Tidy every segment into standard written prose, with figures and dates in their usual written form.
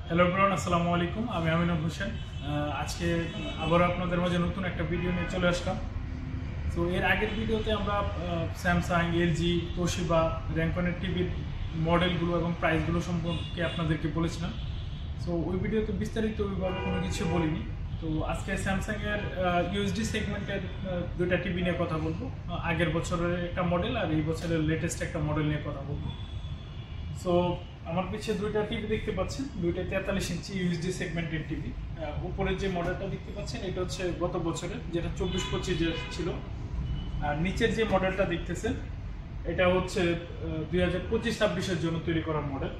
Hello everyone, আসসালামু আলাইকুম। আমি আমিনুল হোসেন। আজকে আবারও আপনাদের মাঝে নতুন একটা ভিডিও নিয়ে চলে আসলাম। তো এর আগের ভিডিওতে আমরা স্যামসাং, এলজি, তোশিবা, র্যাঙ্কনের টিভির মডেলগুলো এবং প্রাইসগুলো সম্পর্কে আপনাদেরকে বলেছিলাম। তো ওই ভিডিওতে বিস্তারিত ওইভাবে কোনো কিছু বলিনি। তো আজকে স্যামসাংয়ের ইউএসডি সেগমেন্টের দুইটা টিভি নিয়ে কথা বলবো। আগের বছরের একটা মডেল আর এই বছরের লেটেস্ট একটা মডেল নিয়ে কথা বলবো। সো আমার পিছিয়ে দুইটা টিভি দেখতে পাচ্ছেন, দুইটা 43 ইঞ্চি ইউএসডি সেগমেন্টের টিভি। উপরের যে মডেলটা দেখতে পাচ্ছেন এটা হচ্ছে গত বছরের, যেটা 24-25 ছিল। আর নিচের যে মডেলটা দেখতেছেন এটা হচ্ছে 2025-26 জন্য তৈরি করা মডেল।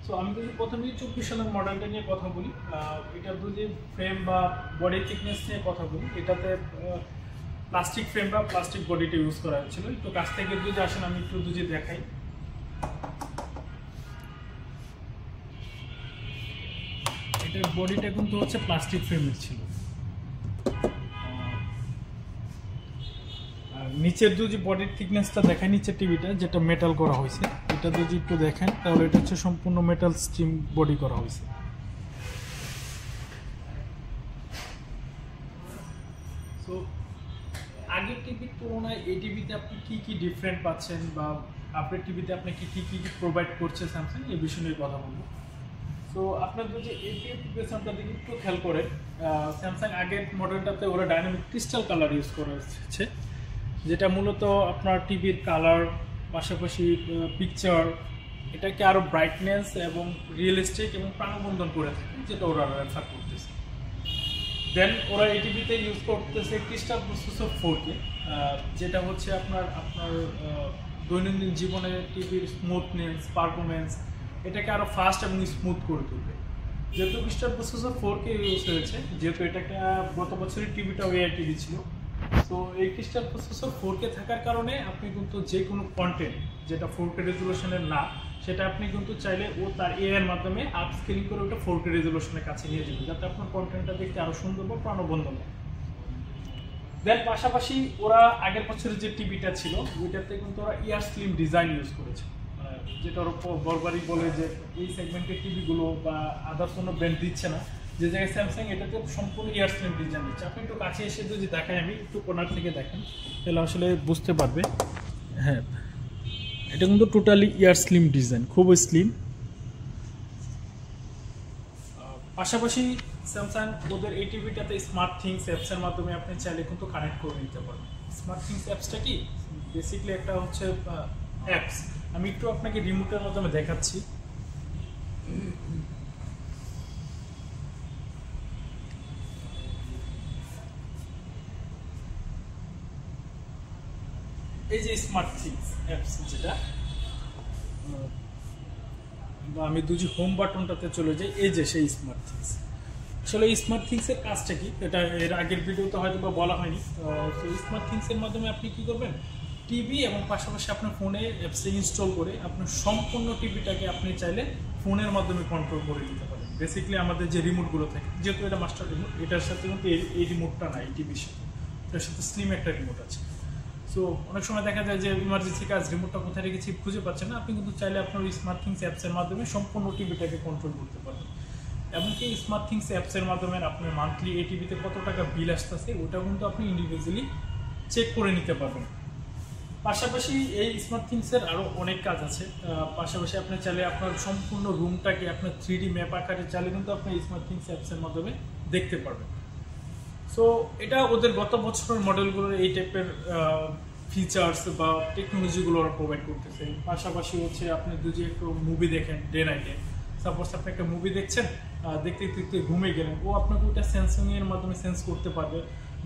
সো আমি যদি প্রথমেই 24 সালের মডেলটা নিয়ে কথা বলি, এটা যদি ফ্রেম বা বডি থিকনেস নিয়ে কথা বলি, এটাতে প্লাস্টিক ফ্রেম বা প্লাস্টিক বডিটা ইউজ করা হয়েছিল। একটু কাছ থেকে যদি আসেন আমি একটু যদি দেখাই, এটার বডিটা কিন্তু হচ্ছে প্লাস্টিক ফ্রেমের ছিল। আর নিচের যদি বডির থিকনেসটা দেখায়, নিচের টিভিটা যেটা মেটাল করা হয়েছে, এটা যদি একটু দেখেন তাহলে এটা হচ্ছে সম্পূর্ণ মেটাল স্ট্রিম বডি করা হয়েছে। সো আগের টিভির তুলনায় এই টিভিতে আপনি কি কি ডিফারেন্ট পাচ্ছেন বা আপডেট টিভিতে আপনি কি কি প্রোভাইড করছে স্যামসাং, এই বিষয় নিয়ে কথা বলবো। সো আপনার যদি এপিএফটা দিকে একটু খেয়াল করেন, স্যামসাং আগের মডেলটাতে ওরা ডাইনামিক ক্রিস্টাল কালার ইউজ করা হচ্ছে, যেটা মূলত আপনার টিভির কালার পাশাপাশি পিকচার এটাকে আরও ব্রাইটনেস এবং রিয়েলিস্টিক এবং প্রাণবন্ধন করে থাকে, যেটা ওরা রেফার করতেছে। দেন ওরা এই টিভিতে ইউজ করতেছে ক্রিস্টাল প্রসেসর 4K, যেটা হচ্ছে আপনার দৈনন্দিন জীবনে টিভির স্মুথনেস, পারফরমেন্স এটাকে আরও ফাস্ট এবং স্মুথ করে তুলবে। যেহেতু ক্রিস্টাল প্রসেসর 4K ইউজ হয়েছে, যেহেতু এটা একটা গত বছরের টিভিটা এআই টিভি ছিল, তো এই ক্রিস্টাল প্রসেসর 4K থাকার কারণে আপনি কিন্তু যে কোনো কন্টেন্ট যেটা 4K রেজুলেশনের না, সেটা আপনি কিন্তু চাইলে ও তার এআই এর মাধ্যমে আপস্কেলিং করে ওটা 4K রেজুলেশনের কাছে নিয়ে যাবে, যাতে আপনার কন্টেন্টটা দেখতে আরও সুন্দর বা প্রাণবন্ধ হয়। দেন পাশাপাশি ওরা আগের বছরের যে টিভিটা ছিল ওইটাতে কিন্তু ওরা ইয়ার স্লিম ডিজাইন ইউজ করেছে, যেটা ওরা বরবারই বলে যে এই সেগমেন্টের টিভিগুলো বা আদার্স কোনো ব্র্যান্ড দিচ্ছে না, যে জায়গায় স্যামসাং এটাতে সম্পূর্ণ ইয়ার স্লিম ডিজাইন দিচ্ছে। আপনি একটু কাছে এসে যদি দেখাই, আমি একটু কোনার থেকে দেখেন তাহলে আসলে বুঝতে পারবে। হ্যাঁ, এটা কিন্তু টোটালি ইয়ার স্লিম ডিজাইন, খুব স্লিম। পাশাপাশি স্যামসাং ওদের এই টিভিটাতে স্মার্ট থিংস অ্যাপসের মাধ্যমে আপনি চাইলে কিন্তু কানেক্ট করে নিতে পারবেন। স্মার্ট থিংস অ্যাপসটা কি? বেসিক্যালি একটা হচ্ছে অ্যাপস, আমি একটু আপনাকে রিমোটের মাধ্যমে দেখাচ্ছি। এই যে স্মার্ট থিংস অ্যাপস, যেটা আমি দুজি হোম বাটনটাতে চলে যাই, এই যে সেই স্মার্ট থিংস। আসলে এই স্মার্ট থিংসের কাজটা কি, এটা এর আগের ভিডিওতে হয়তো বা বলা হয়নি। তো স্মার্ট থিংসের মাধ্যমে আপনি কি করবেন, টিভি এবং পাশাপাশি আপনার ফোনে অ্যাপসে ইনস্টল করে আপনার সম্পূর্ণ টিভিটাকে আপনি চাইলে ফোনের মাধ্যমে কন্ট্রোল করে দিতে পারেন। বেসিক্যালি আমাদের যে রিমোটগুলো থাকে, যেহেতু এটা মাস্টার রিমোট, এটার সাথে কিন্তু এই রিমোটটা নাই, এই টিভির সাথে এটার সাথে স্লিম একটা রিমোট আছে। সো অনেক সময় দেখা যায় যে ইমার্জেন্সি কাজ, রিমোটটা কোথায় রেখেছি খুঁজে পাচ্ছেন না, আপনি কিন্তু চাইলে আপনার স্মার্ট থিংস অ্যাপসের মাধ্যমে সম্পূর্ণ টিভিটাকে কন্ট্রোল করতে পারবেন। এমনকি স্মার্ট থিংস অ্যাপসের মাধ্যমে আপনি মান্থলি এই টিভিতে কত টাকা বিল আসতেছে ওটাও কিন্তু আপনি ইন্ডিভিজুয়ালি চেক করে নিতে পারবেন। পাশাপাশি এই স্মার্ট থিংসের আরও অনেক কাজ আছে। পাশাপাশি আপনি চাইলে আপনার সম্পূর্ণ রুমটাকে আপনার 3D ম্যাপ আকারে চাইলে কিন্তু আপনি স্মার্ট থিংস অ্যাপসের মাধ্যমে দেখতে পারবেন। সো এটা ওদের গত বছরের মডেলগুলোর এই টাইপের ফিচার্স বা টেকনোলজিগুলো ওরা প্রোভাইড করতেছে। পাশাপাশি হচ্ছে আপনি যদি একটু মুভি দেখেন ডে নাইটে, সাপোজ আপনি একটা মুভি দেখছেন, দেখতে দেখতে ঘুমিয়ে গেলেন, ও আপনাকে ওটা সেন্সিংয়ের মাধ্যমে সেন্স করতে পারবে।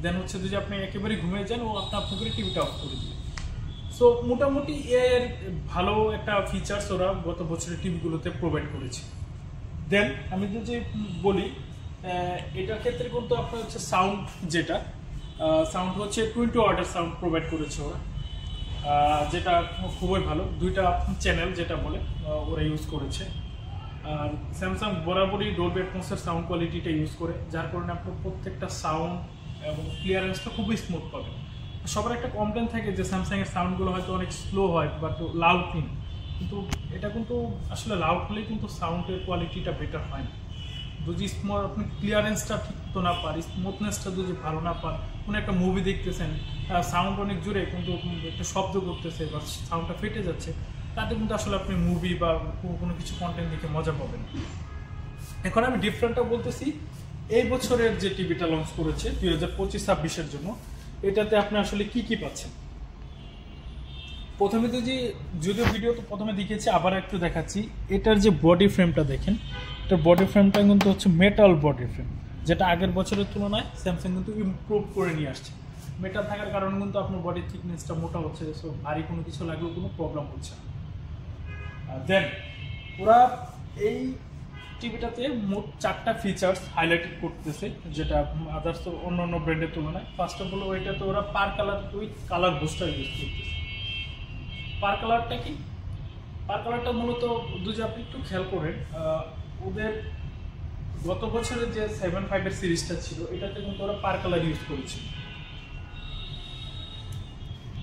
দেন হচ্ছে যদি আপনি একেবারে ঘুমিয়ে যান, ও আপনাকে টিভিটা অফ করে দিবে। সো মোটামুটি এর ভালো একটা ফিচার্স ওরা গত বছরের টিভিগুলোতে প্রোভাইড করেছে। দেন আমি যদি বলি, এটার ক্ষেত্রে কিন্তু আপনার হচ্ছে সাউন্ড, যেটা সাউন্ড হচ্ছে 20 ওয়াটের সাউন্ড প্রোভাইড করেছে ওরা, যেটা খুবই ভালো। দুইটা চ্যানেল যেটা বলে ওরা ইউজ করেছে। আর স্যামসাং বরাবরই ডলবি অ্যাটমসের সাউন্ড কোয়ালিটিটা ইউজ করে, যার কারণে আপনার প্রত্যেকটা সাউন্ড এবং ক্লিয়ারেন্সটা খুবই স্মুথ পাবেন। সবার একটা কমপ্লেন থাকে যে স্যামসাংয়ের সাউন্ডগুলো হয়তো অনেক স্লো হয় বাট লাউড নেই, কিন্তু এটা কিন্তু আসলে লাউড হলে কিন্তু সাউন্ডের কোয়ালিটিটা বেটার হয় না। যদি আপনি ক্লিয়ারেন্সটা ঠিক তো না পান, স্মুথনেসটা যদি ভালো না পান, কোনো একটা মুভি দেখতেছেন, সাউন্ড অনেক জোরে কিন্তু একটা শব্দ করতেছে বা সাউন্ডটা ফেটে যাচ্ছে, তাতে কিন্তু আসলে আপনি মুভি বা কোনো কিছু কন্টেন্ট দেখে মজা পাবেন। এখন আমি ডিফারেন্টটা বলতেছি, এই বছরের যে টিভিটা লঞ্চ করেছে 2025-26-এর জন্য, এটাতে আপনি আসলে কি কি পাচ্ছেন। প্রথমে তো যদিও ভিডিও তো প্রথমে দেখিয়েছি, আবার একটু দেখাচ্ছি। এটার যে বডি ফ্রেমটা দেখেন, এটার বডি ফ্রেমটা কিন্তু হচ্ছে মেটাল বডি ফ্রেম, যেটা আগের বছরের তুলনায় স্যামসাং কিন্তু ইমপ্রুভ করে নিয়ে আসছে। মেটাল থাকার কারণে কিন্তু আপনার বডির থিকনেসটা মোটা হচ্ছে, সো ভারী কোনো কিছু লাগলেও কোনো প্রবলেম হচ্ছে না। দেন ওরা এই টিভিটাতে মোট 4টা ফিচার্স হাইলাইটেড করতেছে, যেটা আদার্স অন্য অন্য ব্র্যান্ডের তুলনায়। ফার্স্ট অফ অল ওইটাতে ওরা পার colour with colour booster use করতেছে। পার কালারটা কি? পার কালারটা মূলত যদি আপনি একটু খেয়াল করেন, ওদের গত বছরের যে 7.5 এর সিরিজটা ছিল, এটাতে কিন্তু ওরা পার কালার ইউজ করেছে।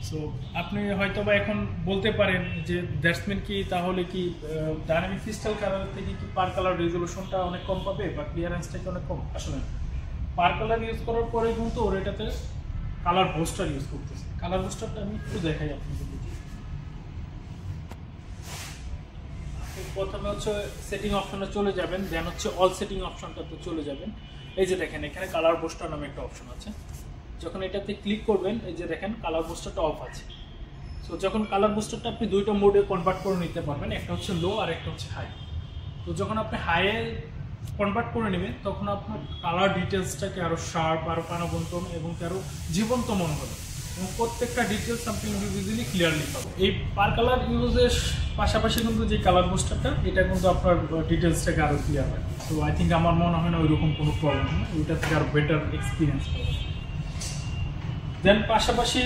সো আপনি হয়তো বা এখন বলতে পারেন যে দ্যাটসমিন কি, তাহলে কি ডাইনামিক ক্রিস্টাল কালার থেকে কি পার কালার রেজলিউশনটা অনেক কম পাবে বা ক্লিয়ারেন্সটা কি অনেক কম? আসলে পার কালার ইউজ করার পরে কিন্তু ওর এটাতে কালার বুস্টার ইউজ করতেছে। কালার বুস্টারটা আমি একটু দেখাই আপনাদের। প্রথমে হচ্ছে সেটিং অপশনে চলে যাবেন, দেন হচ্ছে অল সেটিং অপশনটাতে চলে যাবেন। এই যে দেখেন এখানে কালার বুস্টার নামে একটা অপশন আছে। যখন এটাতে ক্লিক করবেন, এই যে দেখেন কালার বুস্টারটা অফ আছে। সো যখন কালার বুস্টারটা আপনি দুইটা মোডে কনভার্ট করে নিতে পারবেন, একটা হচ্ছে লো আর একটা হচ্ছে হাই। তো যখন আপনি হাইয়ে কনভার্ট করে নেবেন, তখন আপনার কালার ডিটেলসটাকে আরও শার্প, আরও প্রাণবন্ত এবং আরও জীবন্ত মনে হবে, এবং প্রত্যেকটা ডিটেলস আপনি ইন্ডিভিজুয়ালি ক্লিয়ারলি পাবেন। এই পার কালার ইউজের পাশাপাশি কিন্তু যে কালার বুস্টারটা, এটা কিন্তু আপনার ডিটেলসটাকে আরও ক্লিয়ার হয়। তো আই থিঙ্ক আমার মনে হয় না ওইরকম কোনো প্রবলেম হয়, ওইটা থেকে আরও বেটার এক্সপিরিয়েন্স পাবেন। দেন পাশাপাশি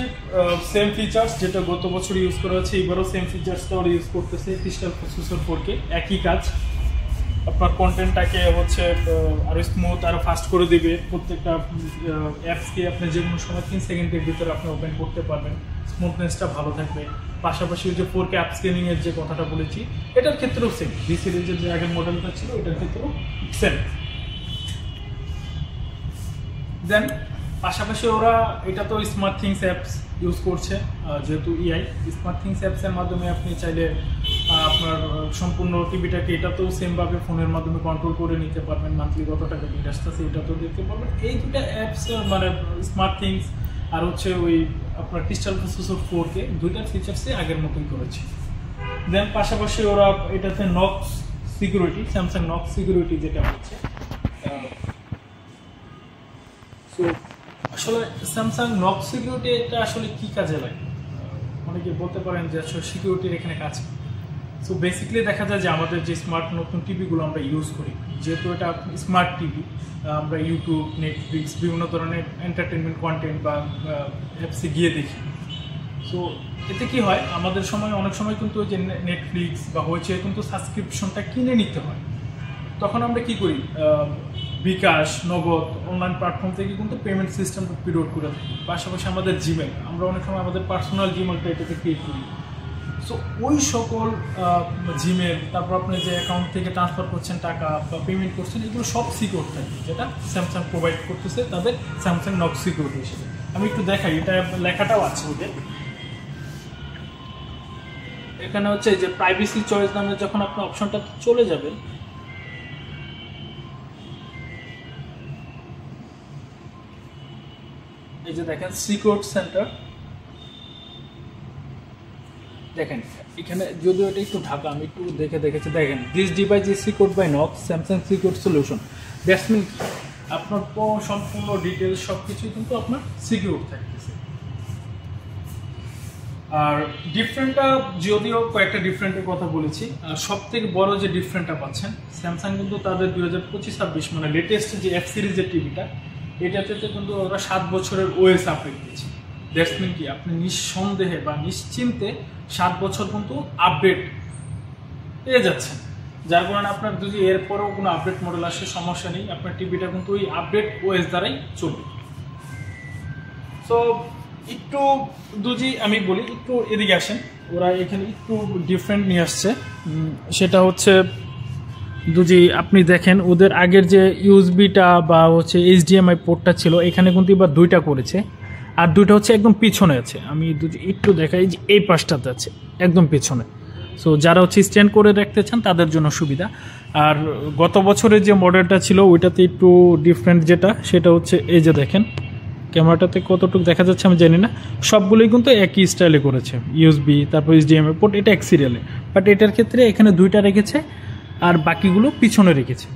সেম ফিচার্স যেটা গত বছর ইউজ করা হচ্ছে, এবারও সেম ফিচার্সটা ওরা ইউজ করতেছে। ক্রিস্টাল প্রসেসর 4K, একই কাজ। আপনার কন্টেন্টটাকে হচ্ছে আরও স্মুথ, আরও ফাস্ট করে দেবে। প্রত্যেকটা অ্যাপসকে আপনি যে কোনো সময় 3 সেকেন্ডের ভিতরে আপনি ওপেন করতে পারবেন, স্মুথনেসটা ভালো থাকবে। পাশাপাশি ওই যে 4K অ্যাপ স্ক্যানিংয়ের যে কথাটা বলেছি, এটার ক্ষেত্রেও সেম। ভি সিরিজের যে আগের মডেলটা ছিল, এটার ক্ষেত্রেও সেম। দেন পাশাপাশি ওরা এটা তো স্মার্ট থিংস অ্যাপস ইউজ করছে, যেহেতু ইআই স্মার্ট থিংস অ্যাপসের মাধ্যমে আপনি চাইলে আপনার সম্পূর্ণ টিভিটাকে এটাতেও সেমভাবে ফোনের মাধ্যমে কন্ট্রোল করে নিতে পারবেন। মান্থলি কত টাকা বিল আসতেছে এটাতেও দেখতে পারবেন। এই দুটা অ্যাপস মানে স্মার্ট থিংস আর হচ্ছে ওই আপনার ক্রিস্টাল প্রসেসর 4K, দুইটার ফিচার্সই আগের মতোই করেছে। দেন পাশাপাশি ওরা এটাতে Knox security, Samsung Knox security যেটা হচ্ছে, সো আসলে স্যামসাং নক্স সিকিউরিটি এটা আসলে কি কাজে লাগে? অনেকে বলতে পারেন যে আসলে সিকিউরিটির এখানে কাজ। সো বেসিক্যালি দেখা যায় যে আমাদের যে স্মার্ট নতুন টিভিগুলো আমরা ইউজ করি, যেহেতু এটা স্মার্ট টিভি, আমরা ইউটিউব, নেটফ্লিক্স, বিভিন্ন ধরনের এন্টারটেনমেন্ট কন্টেন্ট বা অ্যাপসে গিয়ে দেখি। সো এতে কি হয়, আমাদের সময় অনেক সময় কিন্তু ওই যে নেটফ্লিক্স বা হয়েছে কিন্তু সাবস্ক্রিপশনটা কিনে নিতে হয়। তখন আমরা কি করি, বিকাশ, নগদ, অনলাইন প্ল্যাটফর্ম থেকে কিন্তু পেমেন্ট সিস্টেমটা পিরিয়ড করে থাকি। পাশাপাশি আমাদের জিমেল, আমরা অনেক সময় আমাদের পার্সোনাল জিমেলটা এটাতে ক্রিয়েট করি। সো ওই সকল জিমেল, তারপর আপনি যে অ্যাকাউন্ট থেকে ট্রান্সফার করছেন টাকা বা পেমেন্ট করছেন, এগুলো সব সিকিউর থাকে, যেটা স্যামসাং প্রোভাইড করতেছে তাদের স্যামসাং নক্স সিকিউরিটি হিসেবে। আমি একটু দেখাই, এটা লেখাটাও আছে ওদের এখানে। হচ্ছে যে প্রাইভেসি চয়েস নামে যখন আপনি অপশনটা চলে যাবেন, এই যে দেখেন সিকিউর সেন্টার, দেখেন এখানে যদিও এটা একটু ঢাকা, আমি একটু দেখেছি। দেখেন this device is secured by Knox Samsung secure solution. That's mean আপনার সম্পূর্ণ ডিটেলস সব কিছুই কিন্তু আপনার সিকিউর থাকতেছে। আর ডিফারেন্টটা যদিও কয়েকটা ডিফারেন্টের কথা বলেছি, সব থেকে বড় যে ডিফারেন্টটা পাচ্ছেন, স্যামসাং কিন্তু তাদের 2025-26 মানে লেটেস্ট যে এফ সিরিজের টিভিটা, এটাতে কিন্তু ওরা 7 বছরের ওএস আপডেট দিচ্ছে। দ্যাটস মিন কি আপনি নিঃসন্দেহে বা নিশ্চিন্তে 7 বছর কিন্তু আপডেট পেয়ে যাচ্ছেন, যার কারণে আপনার যদি এরপরেও কোনো আপডেট মডেল আসে সমস্যা নেই, আপনার টিভিটা কিন্তু ওই আপডেট ওএস দ্বারাই চলবে। সো একটু দুজি আমি বলি, একটু এদিকে আসেন। ওরা এখানে একটু ডিফারেন্ট নিয়ে আসছে, সেটা হচ্ছে যদি আপনি দেখেন ওদের আগের যে ইউএসবিটা বা হচ্ছে এইচডিএমআই পোর্টটা ছিল এখানে কিন্তু এবার দুইটা করেছে, আর দুইটা হচ্ছে একদম পিছনে আছে। আমি একটু দেখাই যে এই পাশটাতে আছে একদম পিছনে। সো যারা হচ্ছে স্ট্যান্ড করে রাখতে চান তাদের জন্য সুবিধা। আর গত বছরের যে মডেলটা ছিল ওইটাতে একটু ডিফারেন্ট, যেটা সেটা হচ্ছে এই যে দেখেন ক্যামেরাটাতে কতটুকু দেখা যাচ্ছে আমি জানি না, সবগুলোই কিন্তু একই স্টাইলে করেছে, ইউএসবি তারপর এইচডিএমআই পোর্ট, এটা এক সিরিয়ালে। বাট এটার ক্ষেত্রে এখানে দুইটা রেখেছে আর বাকিগুলো পিছনে রেখেছে।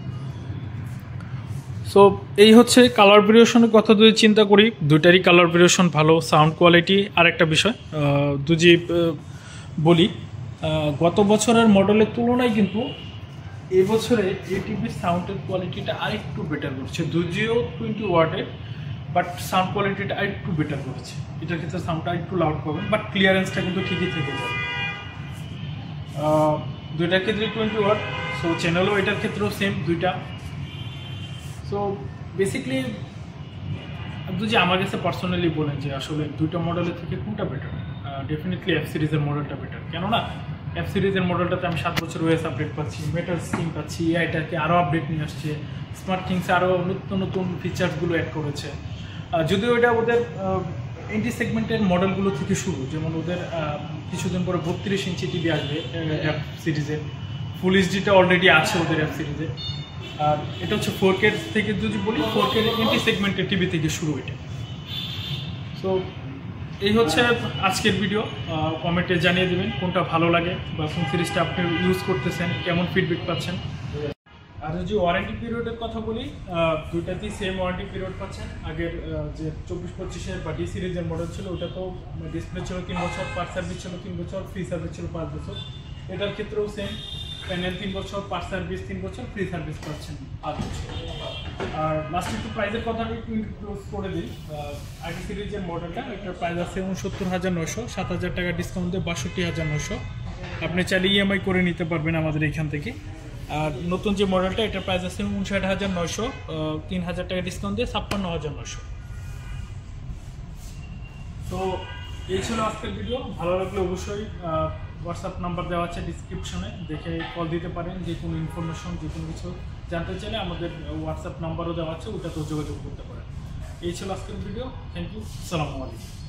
সো এই হচ্ছে কালার ভেরিয়েশনের কথা যদি চিন্তা করি, দুইটারই কালার ভেরিয়েশন ভালো, সাউন্ড কোয়ালিটি। আর একটা বিষয় দুজি বলি, গত বছরের মডেলের তুলনায় কিন্তু এবছরে এই টিভির সাউন্ডের কোয়ালিটিটা আরেকটু বেটার করছে। দুজিও 20 ওয়াটের, বাট সাউন্ড কোয়ালিটিটা আরেকটু বেটার করেছে। এটার ক্ষেত্রে সাউন্ডটা আরেকটু লাউড পাবেন, বাট ক্লিয়ারেন্সটা কিন্তু ঠিকই থেকে যাবে। দুইটার ক্ষেত্রে 20 ওয়াট, সো চ্যানেলও এটার ক্ষেত্রেও সেম দুইটা। সো বেসিকলি যদি আমার কাছে পার্সোনালি বলেন যে আসলে দুইটা মডেলের থেকে কোনটা বেটার, ডেফিনেটলি এফ সিরিজের মডেলটা বেটার। কেননা এফ সিরিজের মডেলটাতে আমি 7 বছর ওএস আপডেট পাচ্ছি, মেটাল স্কিম পাচ্ছি, এআইটাকে আরও আপডেট নিয়ে আসছে, স্মার্ট থিংসে আরও নতুন নতুন ফিচার্সগুলো অ্যাড করেছে। যদিও এটা ওদের এন্টি সেগমেন্টের মডেলগুলো থেকে শুরু, যেমন ওদের কিছুদিন পরে 32 ইঞ্চি টিভি আসবে এফ সিরিজের, ফুল এইচডিটা অলরেডি আছে ওদের এফ সিরিজে। আর এটা হচ্ছে 4K থেকে যদি বলি 4K এন্টি সেগমেন্টের টিভি থেকে শুরু এটা। সো এই হচ্ছে আজকের ভিডিও। কমেন্টে জানিয়ে দেবেন কোনটা ভালো লাগে বা কোন সিরিজটা আপনি ইউজ করতেছেন, কেমন ফিডব্যাক পাচ্ছেন। আর যদি ওয়ারেন্টি পিরিয়ডের কথা বলি, দুইটাতেই সেম ওয়ারেন্টি পিরিয়ড পাচ্ছেন। আগের যে 24-25-এর বা ডি সিরিজের মডেল ছিল ওটা তো ডিসপ্লে ছিল 3 বছর, পার্ট সার্ভিস ছিল 3 বছর, ফ্রি সার্ভিস ছিল 5 বছর। এটার ক্ষেত্রেও সেম, প্যানেল 3 বছর, পার্ট সার্ভিস 3 বছর, ফ্রি সার্ভিস পাচ্ছেন 5 বছর। আর লাস্ট একটু প্রাইসের কথা আমি একটু ইনক্লুড করে দিই। আইটি সিরিজের মডেলটা এটার প্রাইস আছে 69,900, 7,000 টাকা ডিসকাউন্ট দিয়ে 62,900। আপনি চাইলে ইএমআই করে নিতে পারবেন আমাদের এখান থেকে। আর নতুন যে মডেলটা এটার প্রাইস আছে 59,900, 3,000 টাকা ডিসকাউন্ট দিয়ে 56,900। তো এই ছিল আজকের ভিডিও। ভালো লাগলে অবশ্যই হোয়াটসঅ্যাপ নাম্বার দেওয়া আছে ডিসক্রিপশনে, দেখে কল দিতে পারেন। যে কোনো ইনফরমেশন, যে কোনো কিছু জানতে চাইলে আমাদের হোয়াটসঅ্যাপ নাম্বারও দেওয়া আছে, ওটাতেও যোগাযোগ করতে পারেন। এই ছিল আজকের ভিডিও। থ্যাংক ইউ, আসসালামু আলাইকুম।